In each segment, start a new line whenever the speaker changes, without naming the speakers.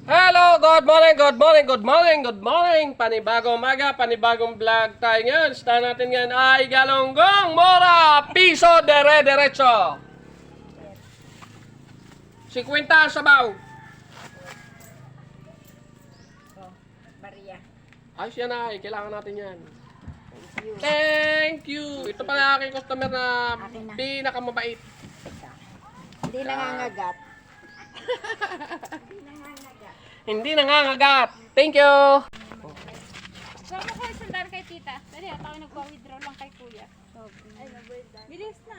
Hello, good morning, good morning, good morning, good morning. Panibagong umaga, panibagong vlog tayo ngayon. Start natin ngayon ay galunggong mora, piso, dere-derecho. 50 ang sabaw.
Maria.
Ayos yan ay, kailangan natin yan.
Thank you.
Thank you. Ito pala aking customer na
Akin na.
pinakamabait.
Hindi nangangagat.
Hindi nangangagat. Thank you.
Sama ko sandal kay tita. Dali, at ako nagpa-withdraw lang kay kuya. Ay, bilis na.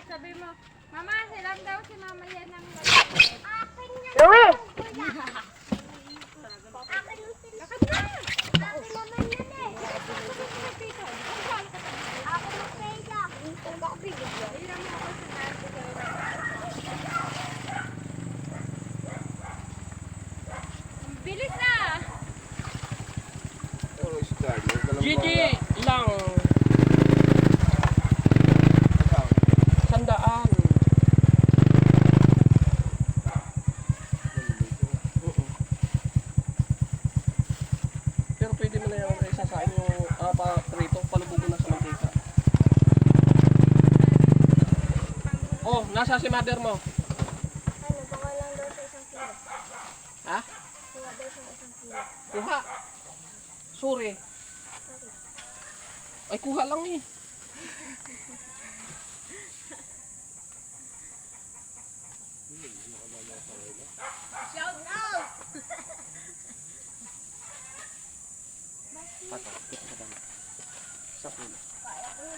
Sabi mo, Mama, silang daw si Mama yan ng akin niya. Lakad na! Akin naman yan eh. Tita, ako magpega. Kung makapigil yan. Ilang mo ako sandal ko bilis na!
Gigi lang. Sandaan. Pero pwede mo na yung isasain yung prito, palubugo na sa mantika. Oh, nasa si mother mo.
Ano, baka lang daw sa isang kilo.
Ha?
Baka daw sa isang kilo.
Kuha. Sorry. Ay, kuha lang eh.
Shout out!
Sa puno.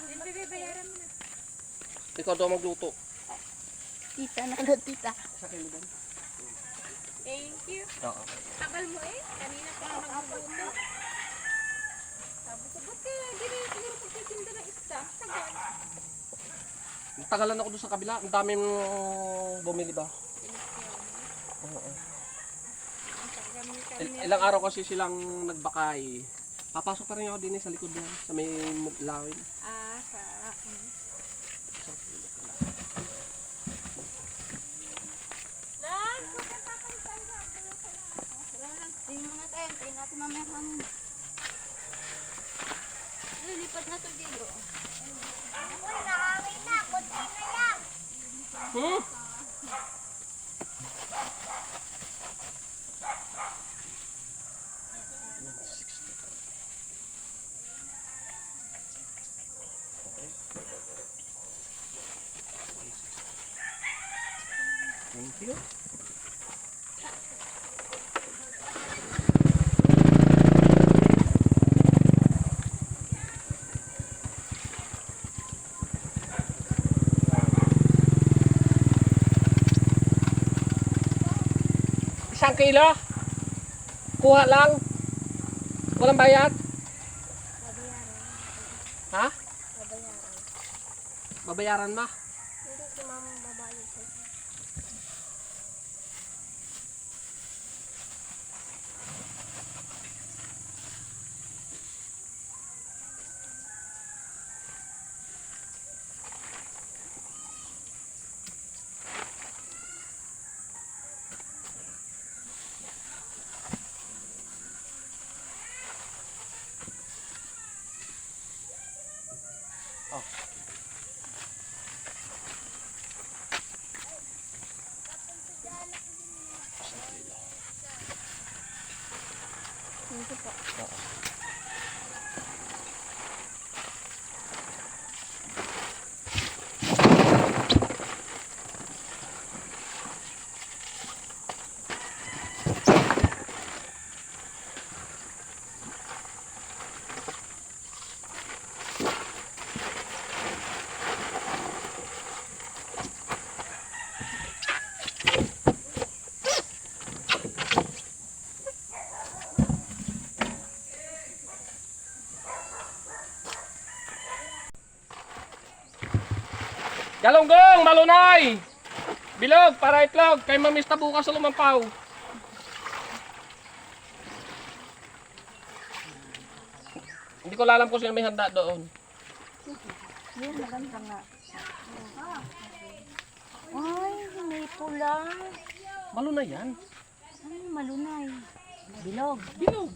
Hindi bayaran mo na.
Ikaw daw magluto.
Tita, nakalot tita.
Sa kayo doon.
Thank you.
Oo.
Tagal mo eh. Kanina pa ako nagbubuto. Sabi ko, ba't kaya hindi na siguro pagtitinda ng isda? Tagal.
Tagalan ako doon sa kabila. Ang daming bumili ba? Oo. Ilang araw kasi silang nagbakay. Papasok pa rin ako din sa likod niya. Sa may lawin.
Sa... Lang!
Tingnan mo na tayo. Tingnan natin mamaya hangin.
Lilipat na to dito.
Hmm? Thank you. Isang kilo? Kuha lang? Walang bayad? Ha? Babayaran ba?
Hindi si Mama babayad sa
Oh.
Thank you po.
Galunggong, malunay! Bilog, para itlog. Kay mamista bukas sa lumampaw. Hindi ko alam kung sino may handa doon.
Yun, maganda nga. Ay, may pula.
Malo na yan.
Ano yung malunay? Bilog.
Bilog.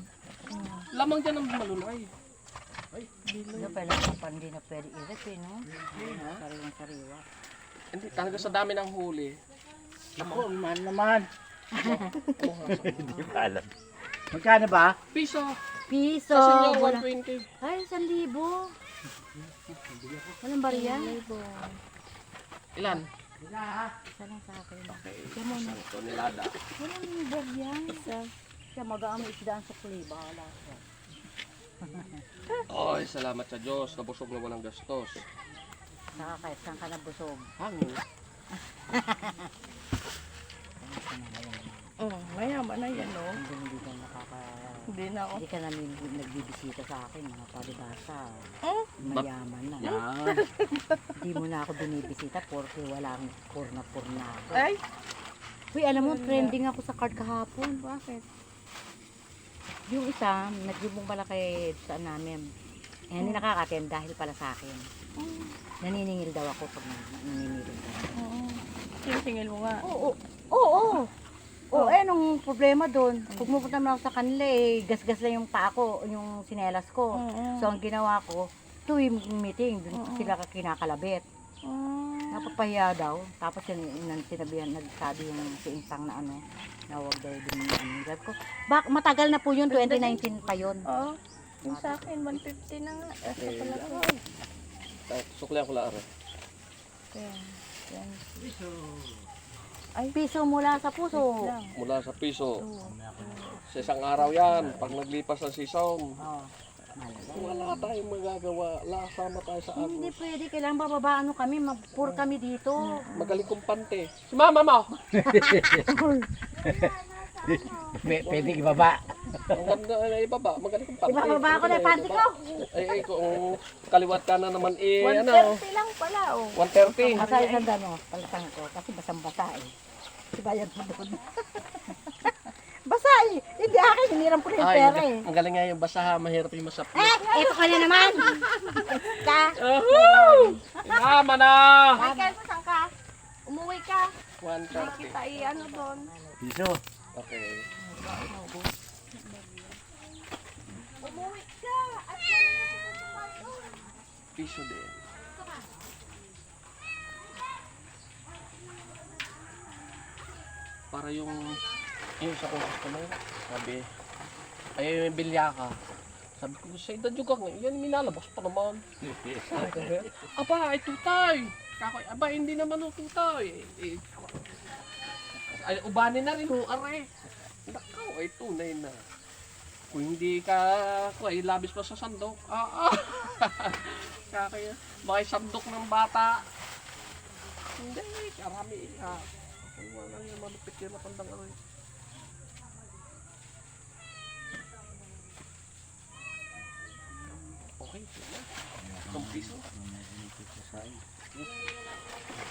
Lamang dyan ang malunay.
Ano pala kapan din na pwede irit eh, no? Sariwang sariwa.
Hindi, talaga sa dami ng huli.
Ako, mahal naman. Hindi ba alam. Magkano ba?
Piso.
Piso.
Kasi nyo,
Wala.
120.
Ay, 1,000. Walang bariya?
Ilan?
Isa lang sa akin.
Okay.
Kaya mo na.
Tonelada.
Walang bariya. Kaya mag-aamay isda ang sukli. Bahala siya.
Oy, salamat sa Diyos. Nabusog na walang gastos.
Saka kahit saan ka nabusog.
Hangin.
Mayaman na yan, no?
Hindi ka nakaka...
Hindi na ako.
Hindi ka namin nagbibisita sa akin, mga palibasa.
Oh?
Mayaman na.
Yan.
Hindi mo na ako binibisita porque walang purna-purna ako.
Ay!
Uy, alam mo, trending ako sa card kahapon.
Bakit?
Yung isa, nagbibong pala kay saan namin. Eh, hindi nakaka-attend dahil pala sa akin. Naniningil daw ako pag naniningil daw.
Oo. Singil mo nga.
Oo, oo. Oo, eh, nung problema doon, pag pupunta naman ako sa kanila, eh, gas-gas na yung paa ko, yung sinelas ko.
Oo.
So, ang ginawa ko, tuwing meeting, doon sila kinakalabit. Napapahiya daw. Tapos yun, sinabihan, nagsabi yung si Insang na ano, na huwag daw din ano. Sabi ko, matagal na po yun, 2019 pa yun.
Oo. Yung sa akin, 150 na nga. Asa pala ko.
Suklihan ko lang.
Kaya, yan.
Piso mula sa puso.
Lang.
Mula sa piso.
Oo.
Sa isang araw yan. Pag naglipas ang sisong.
Oh, malala.
Wala tayong magagawa. Lasama tayo sa
Hindi
agos.
pwede, kailangan bababaan kami, magpur kami dito.
Magaling kumpante. Si mama mo.
Pwede ibaba.
Ang ganda na ibaba. Magaling kumpante.
Ibababa ko na yung panty ko.
Ay, kung kaliwat ka na naman eh,
130
ano,
lang pala, oh.
130.
Asa isang dano, palitan ko, kasi basang-basa eh. Sibayad mo doon. Basa eh. Hindi akin, hiniram ko na yung
Ay,
pera eh.
ang galing nga yung basaha. Mahirap yung masapit.
Eto ka na naman. Ka.
Ahoo! Tama na!
Ay, kaya saan ka? Umuwi ka.
130.
Kita ano doon.
Piso.
Okay.
Umuwi ka. At
Piso din. Para yung sa customer, sabi, ay may bilya ka. Sabi ko, sa edad yung gang, yan minalabas pa naman. Aba, ay tutay. Kakoy, aba, hindi naman o tutay. Ay, ubanin na rin ho, are. Nakaw, ay tunay na. Kung hindi ka, ay labis pa sa sandok. Kakaya, baka sandok ng bata. Hindi, karami. Kung wala yung malupit yung matandang aroy. Okay, wala. Itong piso.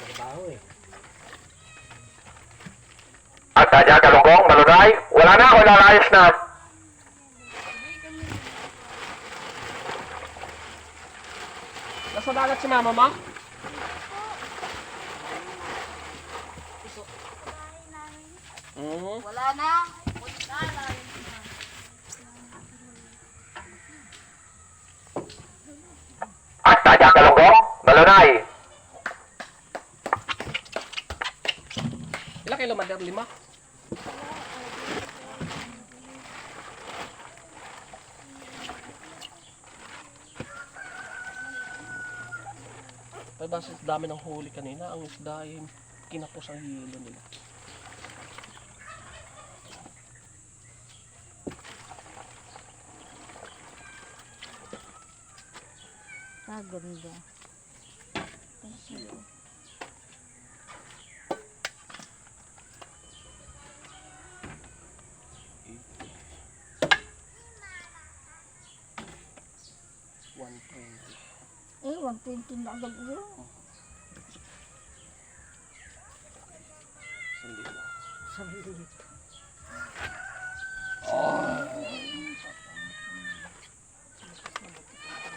Trabaho eh.
At sadya kalunggong, malunay, wala na ako, lalayas na.
Nasa dagat si mama mo?
wala na.
At sadya kalunggong, malunay.
Ilang kilo mother? 5? Ay, basta dami ng huli kanina. Ang isda ay kinapos ang hilo nila.
Ganda.
Eh, 120 na agad yun.
Sandilo.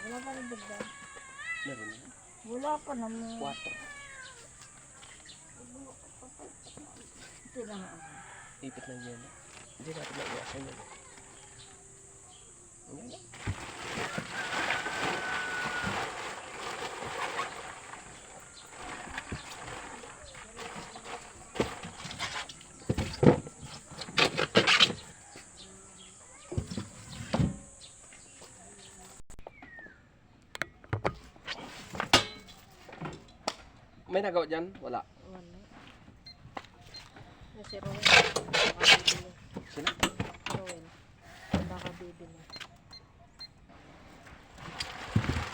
Wala pa rin dagdag.
Meron na.
Wala pa naman.
4.
Ito lang ako.
Ipit na yun. Hindi natin maiwasan yun. Ano yan? May nagawa dyan? Wala.
Wala. Si Rowan.
Sila?
Rowan. Baka bibili.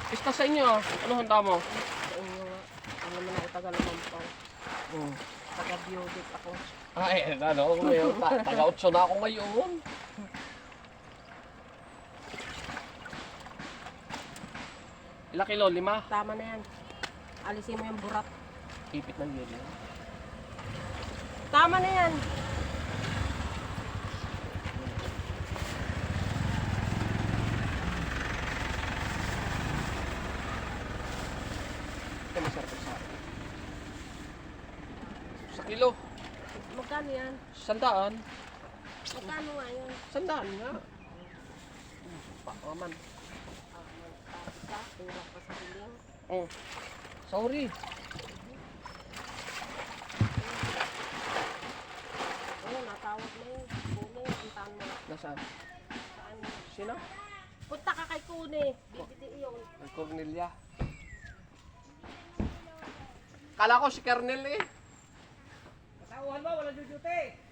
Pista sa inyo. Ano handa mo?
Sa inyo nga. Ano naman ako taga Lumampaw. Taga-biodip ako.
Ay, ano, ngayon, taga-8 na ako ngayon. Ilang kilo? 5?
Tama na yan. Alisin mo yung burat.
Ipit ng yelo.
Tama na yan.
Ito masarap sa akin. Sa kilo.
Magkano yan?
100.
Magkano nga yun?
100 nga. Pakaman.
Sa kulang pa sa biling.
Oh. Sorry.
Oo, natawag na yun. Kune, puntahan mo.
Nasaan?
Saan?
Sino?
Punta ka kay Kune. Bibili yun.
Ay, Cornelia. Kala ko si Kernel eh.
Katauhan mo, wala duty.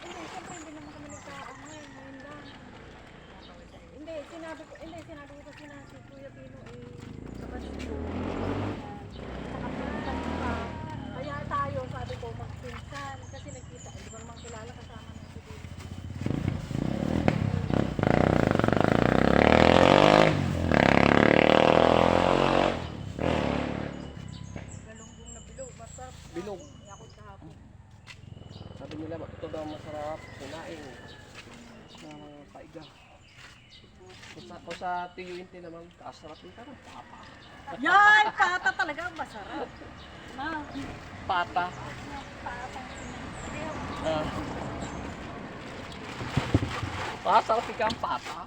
Hindi, siyempre hindi naman kami nagkaamay. Ngayon lang. Hindi, sinabi ko kasi na si Kuya Pino kapatid ko. Saka pinsan ko pa. Kaya tayo, sabi ko, magpinsan. Kasi nagkita, hindi ko naman kilala kasama ng si Pino. Galunggong na bilog, masarap.
Bilog.
Yakot kahapon.
Sabi nila, ito daw masarap. Sinaing. Na paiga. Kung sa TUNT naman, kasarap din ka ng papa.
Yan! Pata talaga. Masarap. Ma.
Pata. Masarap ka ang pata.